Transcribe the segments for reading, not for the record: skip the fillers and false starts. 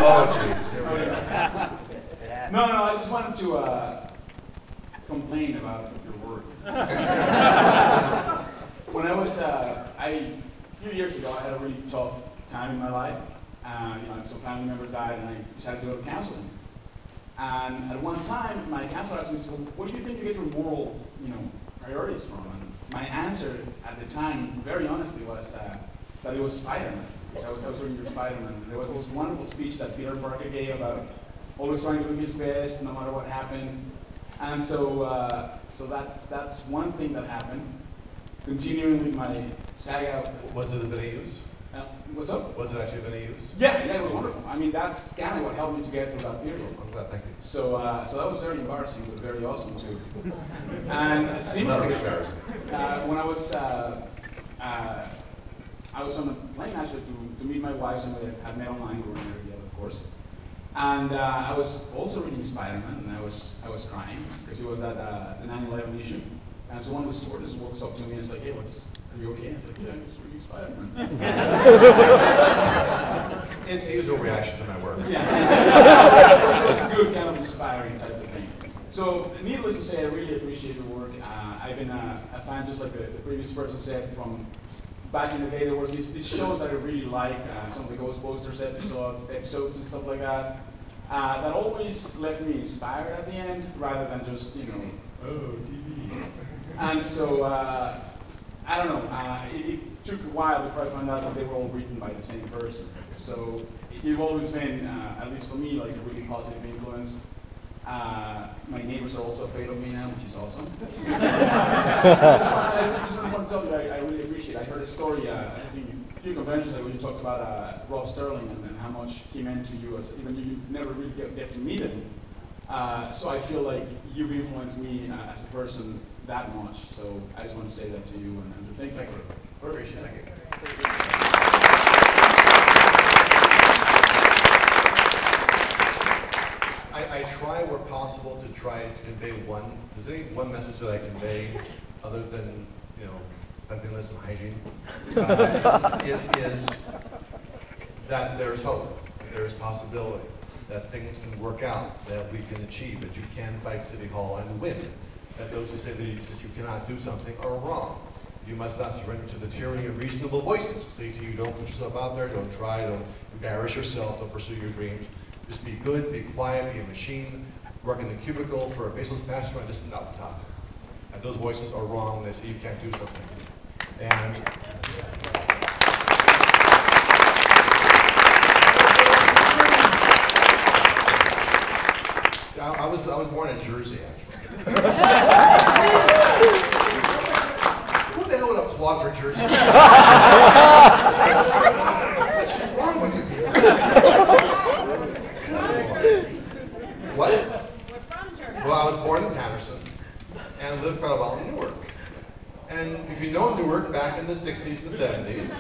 Oh, jeez. Here we go. No, I just wanted to complain about your work. When I was, a few years ago, I had a really tough time in my life. Some family members died, and I decided to go to counseling. And at one time, my counselor asked me, "So, what do you think you get your moral, priorities from?" And my answer at the time, very honestly, was that it was Spider-Man. So I was reading through Spider-Man. There was this wonderful speech that Peter Parker gave about always trying to do his best, no matter what happened. And so that's one thing that happened. Continuing with my saga. Was it of any use? What's up? Was it actually of any use? Yeah, it was wonderful. I mean, that's kind of what helped me to get through that period. I'm glad, thank you. So that was very embarrassing, but very awesome too. And similarly, nothing embarrassing. When I was on a plane actually to meet my wife, somebody I had met online, we were married yet, of course. And I was also reading Spider-Man, and I was crying because it was that the 9/11 issue. And so one of the stewardess walks up to me and is like, "Hey, are you okay?" I was like, "Yeah, I'm just reading Spider-Man." It's the usual reaction to my work. Yeah. It's a good kind of inspiring type of thing. So needless to say, I really appreciate your work. I've been a fan, just like the previous person said, from back in the day. There was these shows that I really liked, some of the Ghostbusters episodes and stuff like that, that always left me inspired at the end, rather than just, TV. And so, I don't know, it took a while before I found out that they were all written by the same person. So it's always been, at least for me, like a really positive influence. My neighbors are also afraid of me now, which is awesome. I just want to tell you, I really appreciate it. I heard a story, I think a few conventions ago, when you talked about Rob Serling and how much he meant to you, even though you never really get to meet him. So I feel like you've influenced me as a person that much. So I just want to say that to you and to thank you. I appreciate it. Thank you. I try where possible to try to convey one. Is there any one message that I convey other than, cleanliness and hygiene? It is that there's hope, that there's possibility, that things can work out, that we can achieve, that you can fight City Hall and win, that those who say that you cannot do something are wrong. You must not surrender to the tyranny of reasonable voices. Say to you, don't put yourself out there, don't try, don't embarrass yourself, don't pursue your dreams. Just be good, be quiet, be a machine, work in the cubicle for a faceless master and listen up top. And those voices are wrong when they say you can't do something. And see, I was born in Jersey, actually. Who the hell would applaud for Jersey? What's wrong with you people? What? We're from Jersey. Well, I was born in Patterson and lived for a while in Newark. And if you know Newark back in the 60s and 70s,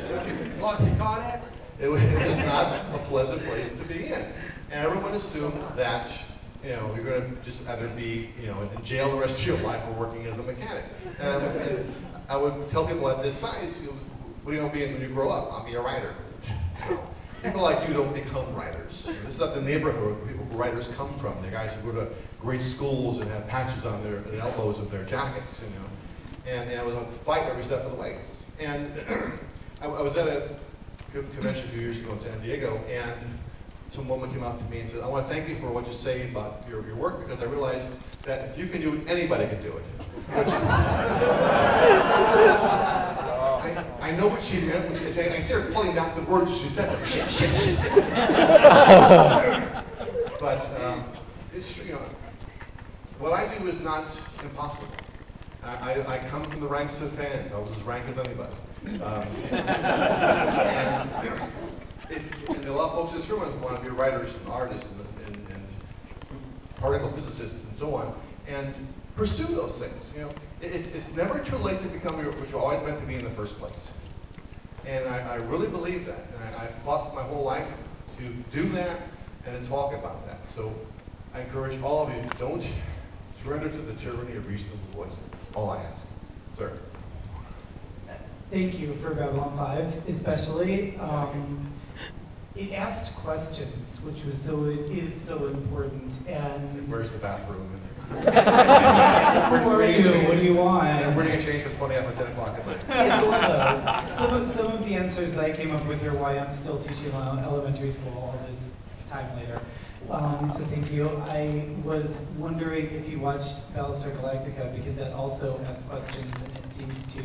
it was not a pleasant place to be in. And everyone assumed that, you're going to just either be, in jail the rest of your life or working as a mechanic. And I would tell people at this size, what are you going to be when you grow up? I'll be a writer. People like you don't become writers. This is not the neighborhood where writers come from. They're guys who go to great schools and have patches on the elbows of their jackets, And I was on fight every step of the way. And I was at a convention a few years ago in San Diego, and some woman came up to me and said, "I want to thank you for what you say about your work, because I realized that if you can do it, anybody can do it." Which, I know what she meant when she said, I see her pulling back the words she said, shit. But it's, what I do is not impossible. I come from the ranks of fans. I was as rank as anybody. And a lot of folks in this room want to be writers and artists and particle physicists and so on, and pursue those things. It's never too late to become what you're always meant to be in the first place. And I really believe that. And I fought my whole life to do that and to talk about that. So I encourage all of you, don't surrender to the tyranny of reasonable voices. All I ask. Sir. Thank you for Babylon 5, especially. it asked questions, which was is so important. And where's the bathroom? who are you? What do you want? We're going to change for 20 after 10 o'clock at night. Yeah, some of the answers that I came up with are why I'm still teaching elementary school all this time later. So thank you. I was wondering if you watched Battlestar Galactica, because that also asks questions and it seems to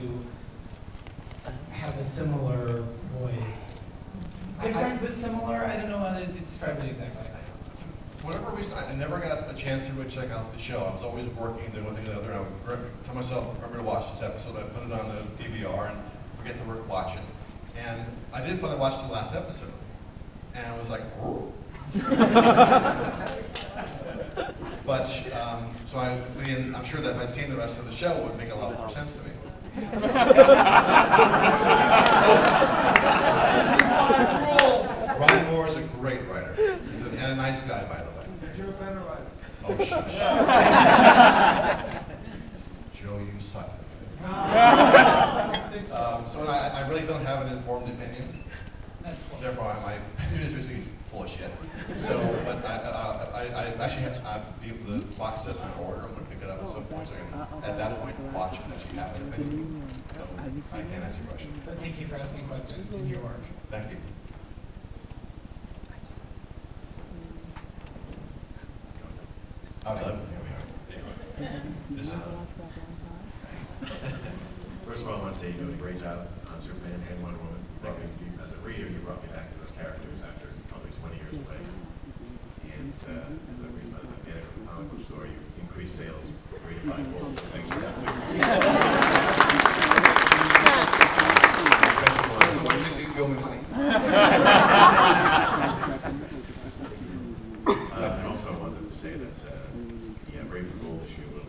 have a similar voice. Different but similar? I don't know how to describe it exactly. For whatever reason, I never got a chance to really check out the show. I was always working, doing one thing or another. I would tell myself, remember to watch this episode. I put it on the DVR and forget to watch it. And I did finally watch the last episode. And I was like, oh. But, so I'm sure that if I'd seen the rest of the show, it would make a lot more sense to me. Ron Moore is a great writer. And a nice guy, by the way. You're a better writer. Oh, shush. Joe, you suck. So I really don't have an informed opinion. Therefore, my opinion is basically full of shit. So, but I actually have the box set on order. I'm going to pick it up at some point, so I can, at that point, watch it and actually have an opinion. So I can't answer your question. But thank you for asking questions in your work. Thank you. Okay, here we are. This First of all, I want to say you do a great job on Superman and Wonder Woman. As a reader, you brought me back to those characters after probably 20 years away. And as a fan of a comic book store, you increased sales 3 to 5 fold, so thanks for that too. You owe me money. And also I wanted to say that Brave and Gold issue of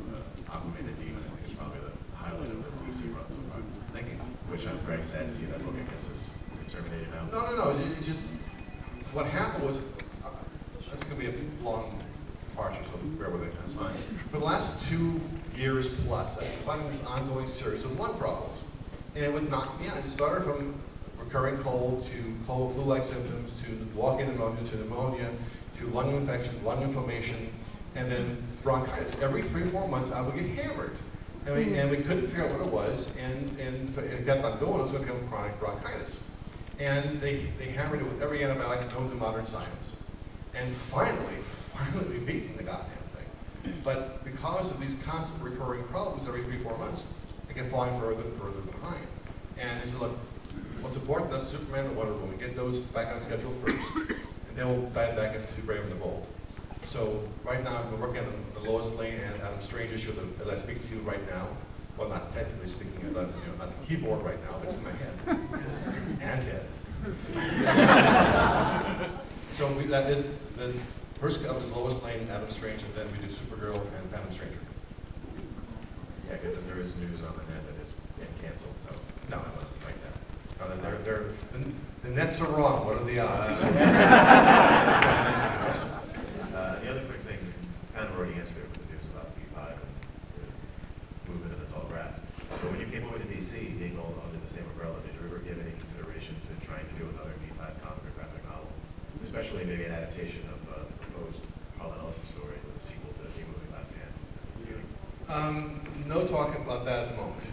Aquaman and Demon, I think is probably the highlight of the DC run so far. Thank you. Which I'm very sad to see that book, I guess, is terminated now. No. It's just, what happened was, this is going to be a long departure, so bear with it, that's fine. For the last 2 years plus, I've been fighting this ongoing series of lung problems. And it would knock me out. It started from recurring cold to cold flu-like symptoms to walk-in pneumonia to pneumonia to lung infection, lung inflammation, and then bronchitis. Every 3 or 4 months, I would get hammered. And we couldn't figure out what it was, and it kept on going. It was going to become chronic bronchitis. And they hammered it with every antibiotic known to modern science. And finally we've beaten the goddamn thing. But because of these constant recurring problems every 3 or 4 months, I kept falling further and further behind. And he said, look, what's important, that's Superman and Wonder Woman. Get those back on schedule first, and then we'll dive back into Brave and the Bold. So right now I'm working on the Lois Lane and Adam Strange issue that I speak to you right now. Well, not technically speaking, not the keyboard right now, but it's in my head and head. So that is the first up is Lois Lane and Adam Strange, and then we do Supergirl and Phantom Stranger. Yeah, because there is news on the net that it's been canceled, so No, I wouldn't like that. No, the nets are wrong. What are the odds? The other quick thing, kind of already answered it with the news about B5 and the movement of the tall grass. But when you came over to DC, being all under the same umbrella, did you ever give any consideration to trying to do another B5 comic or graphic novel? Especially maybe an adaptation of the proposed Harlan Ellison story, the sequel to King Moving Glass Hand. No talk about that at the moment.